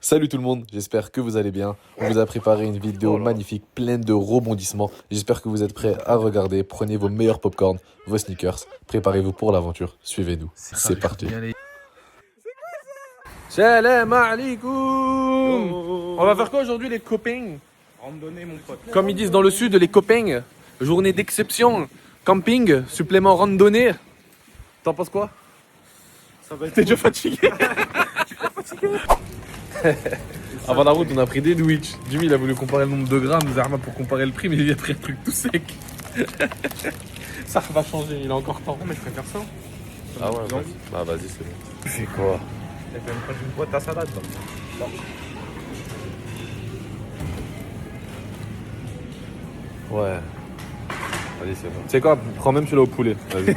Salut tout le monde, j'espère que vous allez bien. On vous a préparé une vidéo magnifique, pleine de rebondissements. J'espère que vous êtes prêts à regarder. Prenez vos meilleurs popcorn, vos sneakers. Préparez-vous pour l'aventure. Suivez-nous. C'est parti. Salam alaikum. On va faire quoi aujourd'hui les copains? Randonnée mon pote. Comme ils disent dans le sud, les copains. Journée d'exception. Camping, supplément randonnée. T'en penses quoi? Ça va être T'es déjà fatigué? Avant la route, on a pris des Twitch. Jimmy, il a voulu comparer le nombre de grammes, Zarma pour comparer le prix, mais il a pris un truc tout sec. Ça va changer, il a encore temps, mais je préfère ça. Ah ouais, vas-y. Bah vas-y, c'est bon. Tu fais quoi? Il va me prendre une boîte à salade là. Ouais. Vas-y, c'est bon. Tu sais quoi? Prends même celui-là au poulet. Vas-y.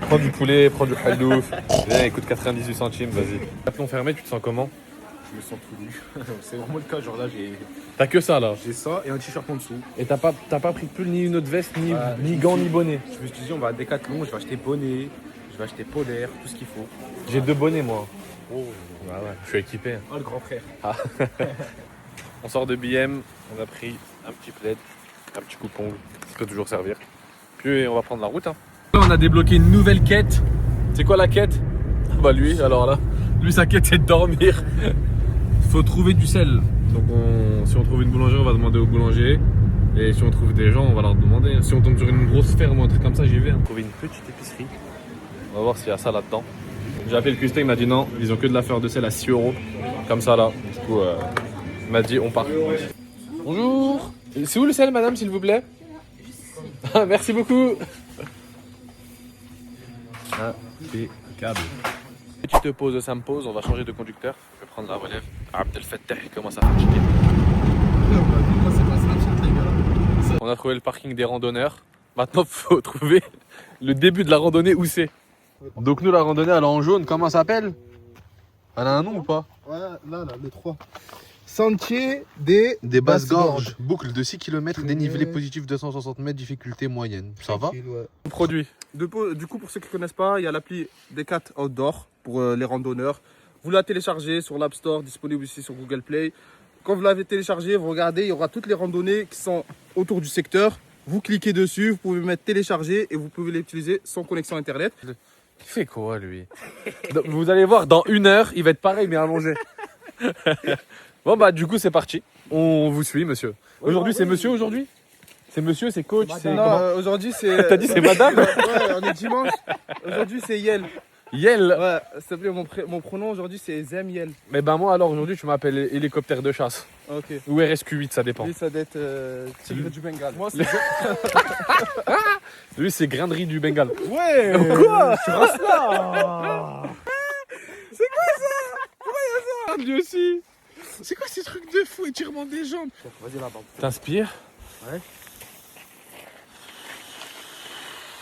Prends du poulet, prends du haldouf. Viens, il coûte 98 centimes, vas-y. Plomb fermé, tu te sens comment? Je me sens tout nu. C'est vraiment le cas, genre là T'as que ça là. j'ai ça et un t-shirt en dessous. Et t'as pas pris de pull, ni une autre veste, ni, Ouais, ni gants, ni bonnet. Je me suis dit on va à Decathlon, je vais acheter bonnet, je vais acheter polaire, tout ce qu'il faut. J'ai 2 bonnets moi. Oh, Bah ouais, je suis équipé. le grand frère. On sort de BM, on a pris un petit plaid, un petit coupon, ça peut toujours servir. Puis on va prendre la route. Hein. Là, on a débloqué une nouvelle quête. C'est quoi la quête? Bah lui, alors là, lui sa quête c'est de dormir. Faut trouver du sel. Donc si on trouve une boulangerie, on va demander au boulanger. Et si on trouve des gens, on va leur demander. Si on tombe sur une grosse ferme ou un truc comme ça, j'y vais. Hein. Trouver une petite épicerie. On va voir s'il y a ça là-dedans. J'ai appelé le custom, il m'a dit non, ils ont que de la fleur de sel à 6 €. Comme ça là. Du coup, il m'a dit on part. Bonjour. C'est où le sel, madame, s'il vous plaît? Ah, merci beaucoup. Impeccable. Petite pause, ça me pose, on va changer de conducteur. Je vais prendre la relève. Abdel Fattah, il commence à fatiguer. On a trouvé le parking des randonneurs. Maintenant, il faut trouver le début de la randonnée où c'est. Donc nous, la randonnée, elle est en jaune. Comment ça s'appelle? Elle a un nom ou pas? Ouais, là, les trois. Sentier des Basses-Gorges. Boucle de 6 km, dénivelé positif 260 mètres, difficulté moyenne. Ça va? Produit. Du coup, pour ceux qui ne connaissent pas, il y a l'appli Decat Outdoor pour les randonneurs. Vous la téléchargez sur l'App Store, disponible aussi sur Google Play. Quand vous l'avez téléchargé, vous regardez, il y aura toutes les randonnées qui sont autour du secteur. Vous cliquez dessus, vous pouvez mettre télécharger et vous pouvez l'utiliser sans connexion internet. Il fait quoi lui? Vous allez voir, dans 1 heure, il va être pareil mais allongé. Bon bah du coup c'est parti. On vous suit monsieur. Aujourd'hui c'est monsieur aujourd'hui? C'est monsieur, c'est coach, c'est comment? Non, aujourd'hui c'est... T'as dit c'est madame? Ouais, on est dimanche. Aujourd'hui c'est Yel. Yel. Ouais, s'il te plaît, mon pronom aujourd'hui c'est Zem Yel. Mais ben moi alors aujourd'hui tu m'appelles hélicoptère de chasse. Ok. Ou RSQ8 ça dépend. Lui ça doit être Tigre du Bengale. Moi Lui c'est grainerie du Bengale. Ouais. Quoi? Tu restes là. Lui aussi. C'est quoi ces trucs de fou, étirement des jambes? Vas-y là-bas. T'inspires? Ouais.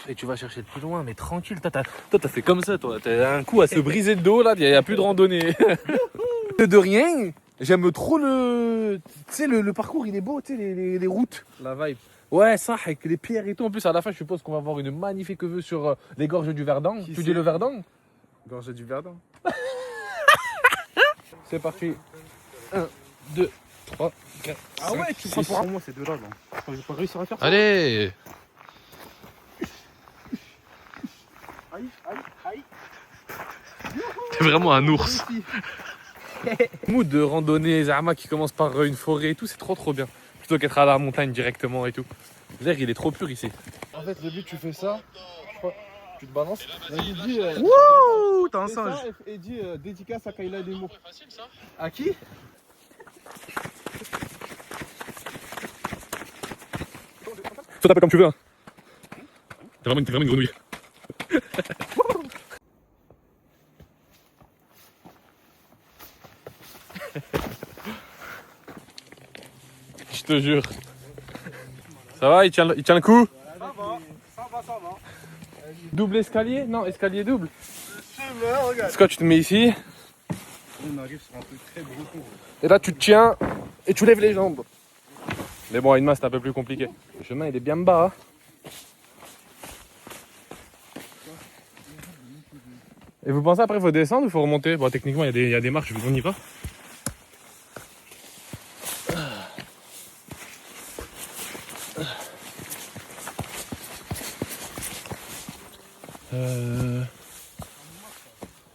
Et tu vas chercher le plus loin, mais tranquille. Toi, t'as fait comme ça, toi. T'as un coup à se briser le dos, là. Il n'y a plus de randonnée. De rien. J'aime trop le... Tu sais, le parcours, il est beau, tu sais, les routes. La vibe. Ouais, ça, avec les pierres et tout. En plus, à la fin, je suppose qu'on va avoir une magnifique vue sur les gorges du Verdun. Qui Tu c'est? dis le Verdun? Gorge du Verdun. C'est parti. 1, 2, 3, 4, Ah ouais, tu prends pour moi ces deux-là. J'ai pas réussi à faire ça. Allez. Aïe, aïe, aïe. T'es vraiment un ours. Mood de randonnée, Zama qui commence par une forêt et tout, c'est trop bien. Plutôt qu'être à la montagne directement et tout. L'air il est trop pur ici. En fait, le but, tu fais ça, je crois, tu te balances. Vas-y, dis. Wouh, t'as un fais singe. ça et dis dédicace à Kayla Demo. À qui? Faut taper comme tu veux. Hein. T'es vraiment une grenouille. Je te jure. Ça va, il tient le coup? Ça va. Double escalier? Non, escalier double. Regarde. C'est quoi, tu te mets ici? On arrive sur un truc très breton. Et là, tu te tiens et tu lèves les jambes. Mais bon, à une main, c'est un peu plus compliqué. Le chemin, il est bien bas. Hein. Et vous pensez après, il faut descendre ou il faut remonter? Bon, techniquement, il y a des marches, on y va.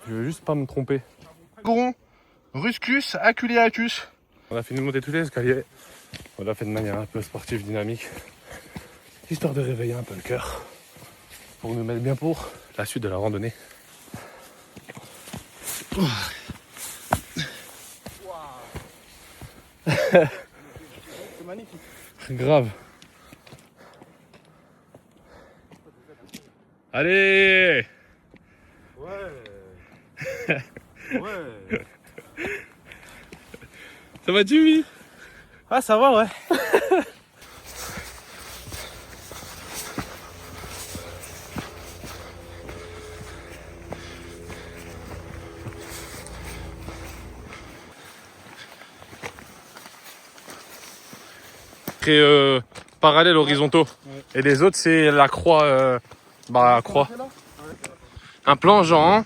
Je veux juste pas me tromper. Goron, Ruscus, Aculeatus. On a fini de monter tous les escaliers. On l'a fait de manière un peu sportive, dynamique. Histoire de réveiller un peu le cœur. Pour nous mettre bien pour la suite de la randonnée. C'est magnifique. Grave. Allez! Ouais. Ouais. Ça va Jimmy? Ah, ça va, ouais. Très parallèles horizontaux. Ouais. Et les autres, c'est la croix. Croix. Un plan Jean.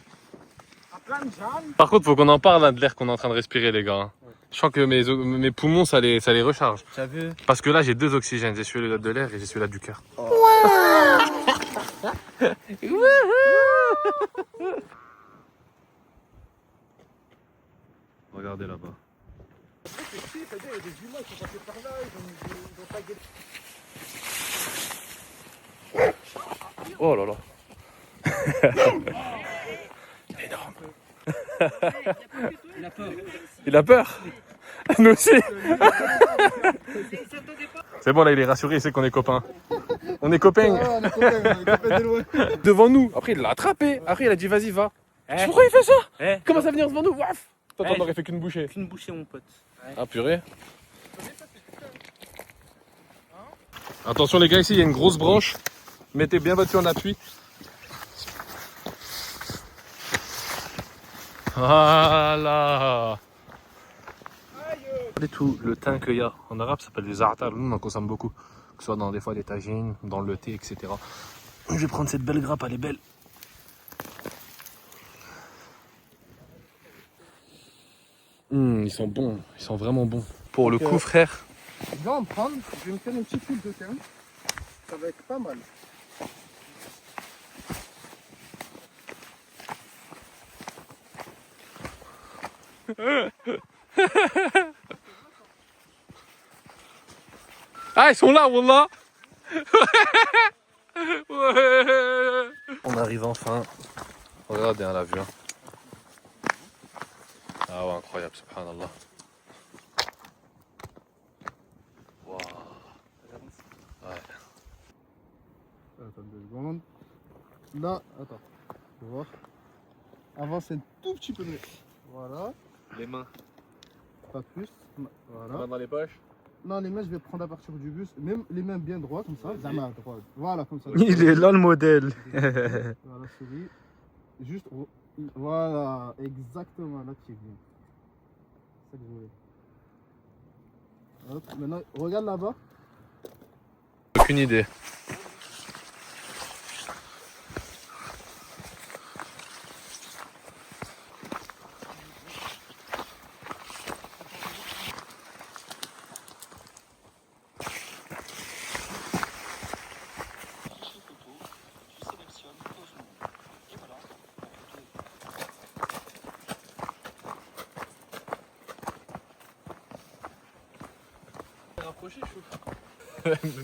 Par contre, faut qu'on en parle hein, de l'air qu'on est en train de respirer, les gars. Ouais. Je sens que mes poumons, ça les recharge. T'as vu? Parce que là, j'ai deux oxygènes. J'ai celui-là de l'air et j'ai celui-là du cœur. Oh. Regardez là-bas. Oh là là. Énorme. Il a peur. Il a peur. Nous aussi. C'est bon là, il est rassuré, il sait qu'on est copains. On est copains. Ah, on est copains de loin. Devant nous. Après il l'a attrapé. Après il a dit vas-y va. Pourquoi il fait ça? Comment ça venir devant nous? Waf. Toi t'en aurais fait qu'une bouchée. Qu'une bouchée mon pote. Ah purée. Attention les gars, ici il y a une grosse branche. Mettez bien votre pied en appui. Voilà. Regardez tout le thym qu'il y a. En arabe ça s'appelle des za'atar. Nous on en consomme beaucoup. Que ce soit dans des fois des tagines, dans le thé, etc. Je vais prendre cette belle grappe, elle est belle. Ils sont bons, ils sont vraiment bons. Pour le coup frère. Je vais en prendre, je vais me faire une petite huile de thym. Ça va être pas mal. Ah ils sont là wallah. Ouais. On arrive enfin. Regardez hein, la vue. Hein. Ah ouais incroyable, subhanallah. Wow. Ouais. Attends 2 secondes. Là, attends. Tu vois. Avance un tout petit peu mieux. Voilà. Les mains. Pas plus. Voilà. Dans les poches. Non, les mains, je vais prendre à partir du buste. Même les mains bien droites, comme ça. La main droite. Voilà, comme ça. Il est là le modèle. Voilà, souris. Juste. Voilà, exactement. Là, tu es bien. C'est ça que je voulais. Hop. Maintenant, regarde là-bas. Aucune idée.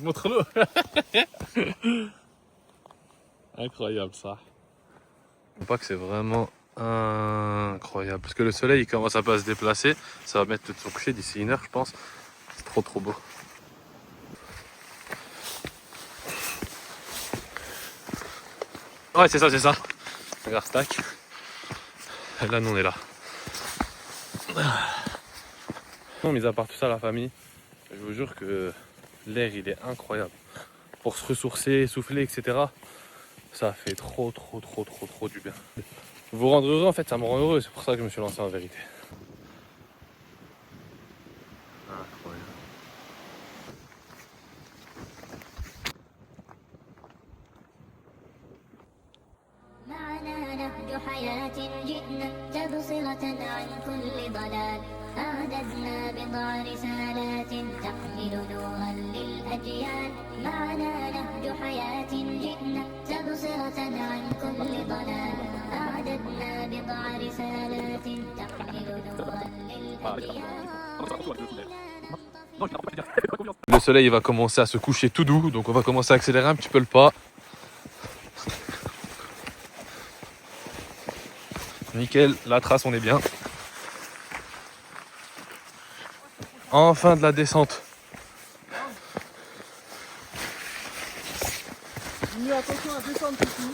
Montre-le. Incroyable ça. Je crois que c'est vraiment incroyable. Parce que le soleil il commence à pas se déplacer. Ça va mettre son coucher d'ici 1 heure je pense. C'est trop beau. Ouais c'est ça. Regarde stack. Et là nous on est là. Non, mis à part tout ça la famille, je vous jure que l'air il est incroyable. Pour se ressourcer, souffler, etc. Ça fait trop du bien. Vous rendre heureux en fait, ça me rend heureux, c'est pour ça que je me suis lancé en vérité. Incroyable. معنا نهج حياة جئنا تبصرة عن كل ضلال أعددنا بضع رسالات تحمل نورا للأمل الأجيال معنا نهج حياة جئنا تبصرة عن كل ضلال أعددنا بضع رسالات تحمل نورا للأجيال. Le soleil va commencer à se coucher tout doux, donc on va commencer à accélérer un petit peu le pas. Nickel, la trace, on est bien. Enfin de la descente. Mais attention à descendre ici.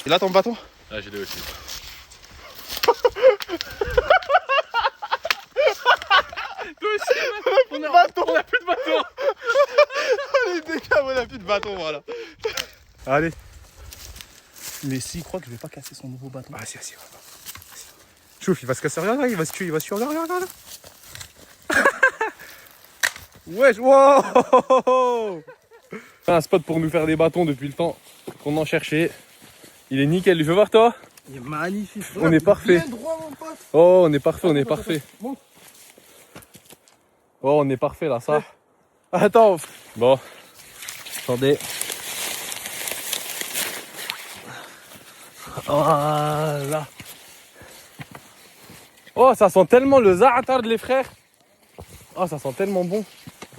Et là ton bâton? Ah, j'ai l'ai aussi. On a bâton. On a plus de bâton. Les dégâts, on a plus de bâton, voilà. Allez. Mais s'il croit que je vais pas casser son nouveau bâton. Ah, si, si. Chouf, il va se casser, regarde, il va se tuer, il va se tuer, regarde, regarde, regarde. Wesh, wow. Un spot pour nous faire des bâtons depuis le temps qu'on en cherchait. Il est nickel, tu veux voir toi? Il est magnifique. On est parfait. Bien droit, mon pote. Oh, on est parfait, on est parfait. Bon. Oh, on est parfait là, ça. Attends. Bon. Attendez. Voilà. Oh, ça sent tellement le za'atar de les frères. Oh, ça sent tellement bon.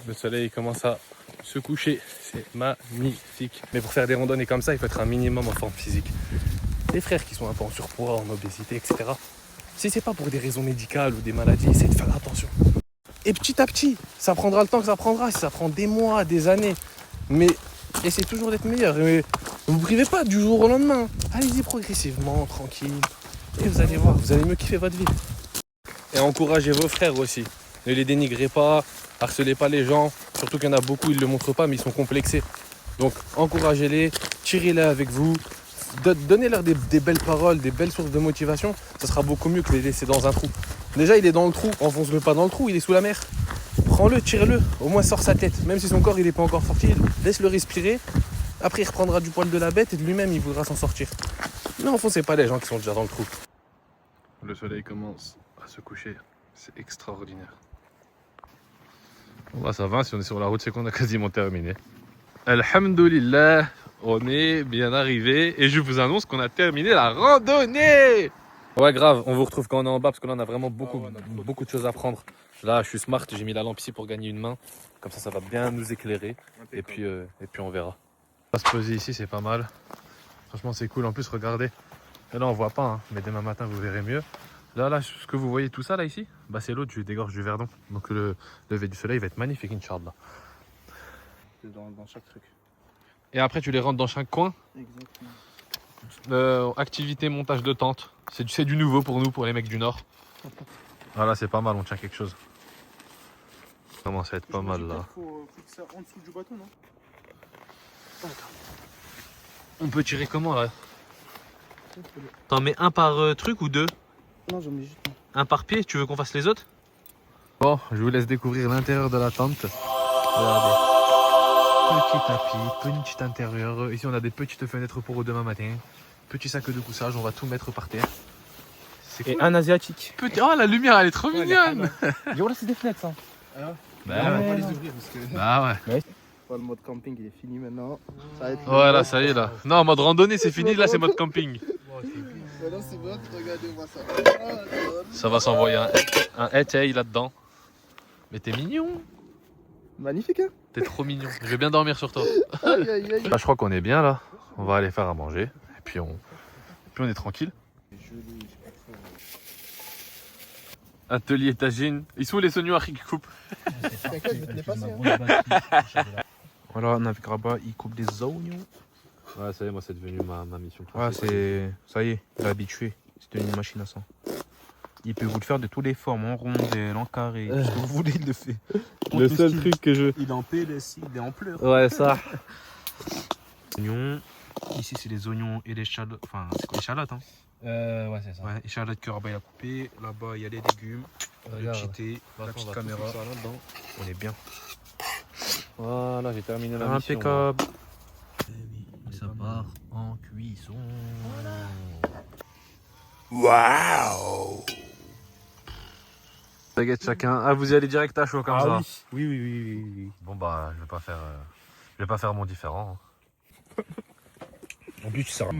Le soleil commence à se coucher. C'est magnifique. Mais pour faire des randonnées comme ça, il faut être un minimum en forme physique. Les frères qui sont un peu en surpoids, en obésité, etc. Si c'est pas pour des raisons médicales ou des maladies, essayez de faire attention. Et petit à petit, ça prendra le temps que ça prendra. Si ça prend des mois, des années. Mais essayez toujours d'être meilleur. Et vous ne privez pas du jour au lendemain. Allez-y progressivement, tranquille. Et vous allez voir, vous allez mieux kiffer votre vie. Et encouragez vos frères aussi. Ne les dénigrez pas, harcelez pas les gens. Surtout qu'il y en a beaucoup, ils ne le montrent pas, mais ils sont complexés. Donc encouragez-les, tirez-les avec vous. Donnez-leur des belles paroles, des belles sources de motivation. Ça sera beaucoup mieux que de les laisser dans un trou. Déjà, il est dans le trou, enfonce-le pas dans le trou, il est sous la mer. Prends-le, tire-le, au moins sors sa tête. Même si son corps il n'est pas encore sorti, laisse-le respirer. Après, il reprendra du poil de la bête et de lui-même, il voudra s'en sortir. Ne enfoncez pas les gens qui sont déjà dans le trou. Le soleil commence à se coucher. C'est extraordinaire. Bon, bah, ça va, si on est sur la route, c'est qu'on a quasiment terminé. Alhamdulillah, on est bien arrivé et je vous annonce qu'on a terminé la randonnée. Ouais, grave, on vous retrouve quand on est en bas parce que là on a vraiment beaucoup de choses à prendre. Là, je suis smart, j'ai mis la lampe ici pour gagner une main. Comme ça va bien nous éclairer. Et puis on verra. On va se poser ici, c'est pas mal. Franchement, c'est cool. En plus, regardez. Et là, on voit pas, hein, mais demain matin, vous verrez mieux. Là, ce que vous voyez tout ça là ici, bah, c'est l'eau des gorges du Verdon. Donc le lever du soleil va être magnifique, Inch'Allah. C'est dans chaque truc. Et après, tu les rentres dans chaque coin. Exactement. Activité, montage de tente. C'est du nouveau pour nous, pour les mecs du Nord. Voilà, c'est pas mal, on tient quelque chose. Ça commence à être pas mal là. Faut foutre ça en dessous du bâton, non? On peut tirer comment là? T'en mets un par truc ou deux? Non, j'en mets juste un. Un par pied? Tu veux qu'on fasse les autres? Bon, je vous laisse découvrir l'intérieur de la tente. Regardez. Petit tapis, petit intérieur. Ici, on a des petites fenêtres pour demain matin. Petit sac de couchage, on va tout mettre par terre. C'est cool. Et un asiatique. Petit... Oh, la lumière, elle est trop mignonne. Voilà, c'est des fenêtres, ça. Bah on va ouais. pas les ouvrir parce que. Bah ouais. Le mode camping il est fini maintenant. Ça va être Voilà, ça y est là. Non, mode randonnée, c'est fini. Là, c'est mode camping. Maintenant c'est bon, regardez-moi ça. Ça va s'envoyer un hey là-dedans. Mais t'es mignon. Magnifique, hein? T'es trop mignon. Je vais bien dormir sur toi. Aïe aïe aïe. Là, je crois qu'on est bien là. On va aller faire à manger. Et puis on est tranquille. Atelier tagine. Ils sont où les oignons qui coupent? T'inquiète, je vais te les passer. Hein. Voilà, Navic Rabat, il coupe des oignons. Ouais, ça y est, moi c'est devenu ma mission. Ouais, c'est. Ça y est, il est habitué. C'est une machine à sang. Il peut vous le faire de toutes les formes, en rondelle, en carré. Ce que vous voulez, il le fait. Le seul truc que je. Il est en PLSI, il est en pleurs. Ouais, ça. Oignons. Ici, c'est les oignons et les échalotes. Enfin, c'est quoi, échalotes, hein? Ouais, c'est ça. Ouais, échalotes que Rabat il a coupé. Là-bas, il y a les légumes, le Regarde. petit thé, la petite caméra. On est bien. Voilà, j'ai terminé la mission. Impeccable. Ça part en cuisson. Baguette chacun. Ah, vous y allez direct à chaud comme ça. Oui. Bon bah, je vais pas faire mon différent. En plus, tu sers.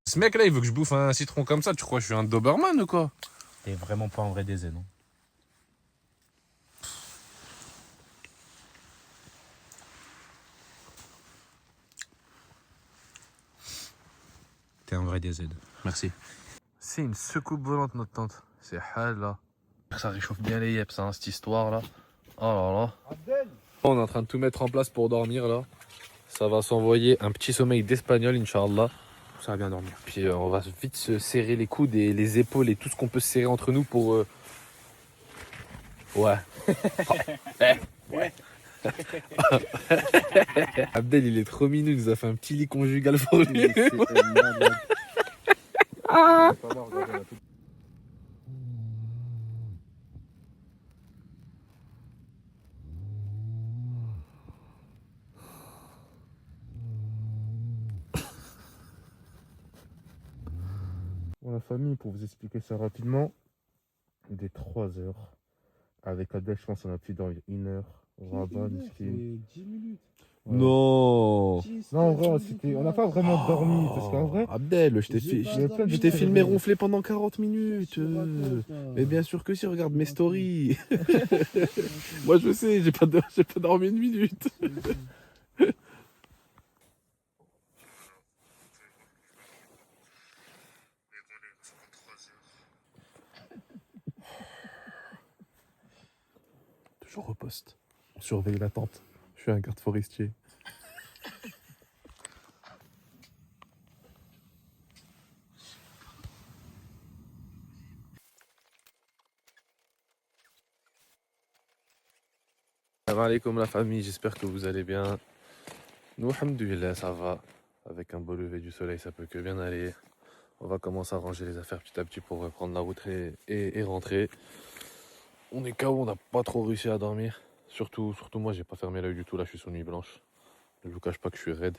Ce mec là, il veut que je bouffe un citron comme ça. Tu crois que je suis un Doberman ou quoi? T'es vraiment pas en vrai DZ, non? T'es un vrai DZ. Merci. C'est une secoupe volante notre tente. C'est hal là. Ça réchauffe bien les yeux, hein, cette histoire là. Oh là là. On est en train de tout mettre en place pour dormir là. Ça va s'envoyer un petit sommeil d'espagnol, Inch'Allah. Ça va bien dormir. Puis on va vite se serrer les coudes et les épaules et tout ce qu'on peut se serrer entre nous pour... Ouais. Ouais. Abdel, il est trop mignon, il nous a fait un petit lit conjugal pour lui. Bon, la famille, pour vous expliquer ça rapidement, il est 3 heures. Avec Adèle, je pense qu'on a pu dormir 1 heure. Rabat, Miskin. 10 minutes. Ouais. Non. Non, en vrai, on n'a pas vraiment dormi. Parce qu'en vrai, Abdel, je t'ai filmé ronfler pendant 40 minutes. Mais bien sûr que si, regarde mes stories. Moi je sais, j'ai pas dormi une minute. Toujours au poste. On surveille la tente. Je suis un garde forestier. Salam alaikum la famille, j'espère que vous allez bien. Nous, alhamdoulilah, ça va. Avec un beau lever du soleil, ça peut que bien aller. On va commencer à ranger les affaires petit à petit pour reprendre la route et rentrer. On est KO, on n'a pas trop réussi à dormir. Surtout moi, j'ai pas fermé l'œil du tout, là je suis sous nuit blanche. Je vous cache pas que je suis raide.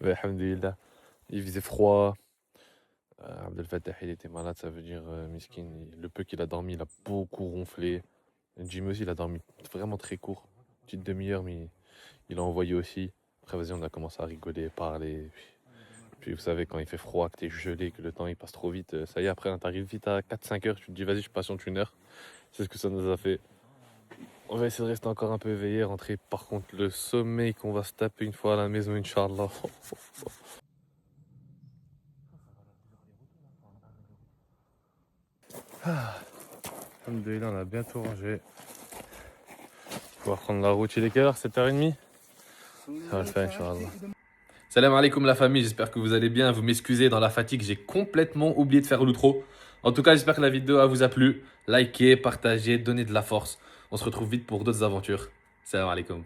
Mais alhamdoulilah, il faisait froid. Abdel Fattah, il était malade, ça veut dire miskin. Le peu qu'il a dormi, il a beaucoup ronflé. Jim aussi, il a dormi vraiment très court. Petite demi-heure, mais il a envoyé aussi. Après, vas-y, on a commencé à rigoler, parler. Puis vous savez, quand il fait froid, que t'es gelé, que le temps il passe trop vite, ça y est, après, hein, t'arrives vite à 4-5 heures, tu te dis, vas-y, je patiente 1 heure. C'est ce que ça nous a fait. On va essayer de rester encore un peu éveillé, rentrer. Par contre, le sommeil qu'on va se taper une fois à la maison, Inch'Allah. Alhamdoulilah, on a bientôt rangé. On va prendre la route. Il est quelle heure? 7h30? Ça va le faire, Inch'Allah. Salam alaikum la famille, j'espère que vous allez bien. Vous m'excusez, dans la fatigue, j'ai complètement oublié de faire l'outro. En tout cas, j'espère que la vidéo vous a plu. Likez, partagez, donnez de la force. On se retrouve vite pour d'autres aventures. Salam alaikum.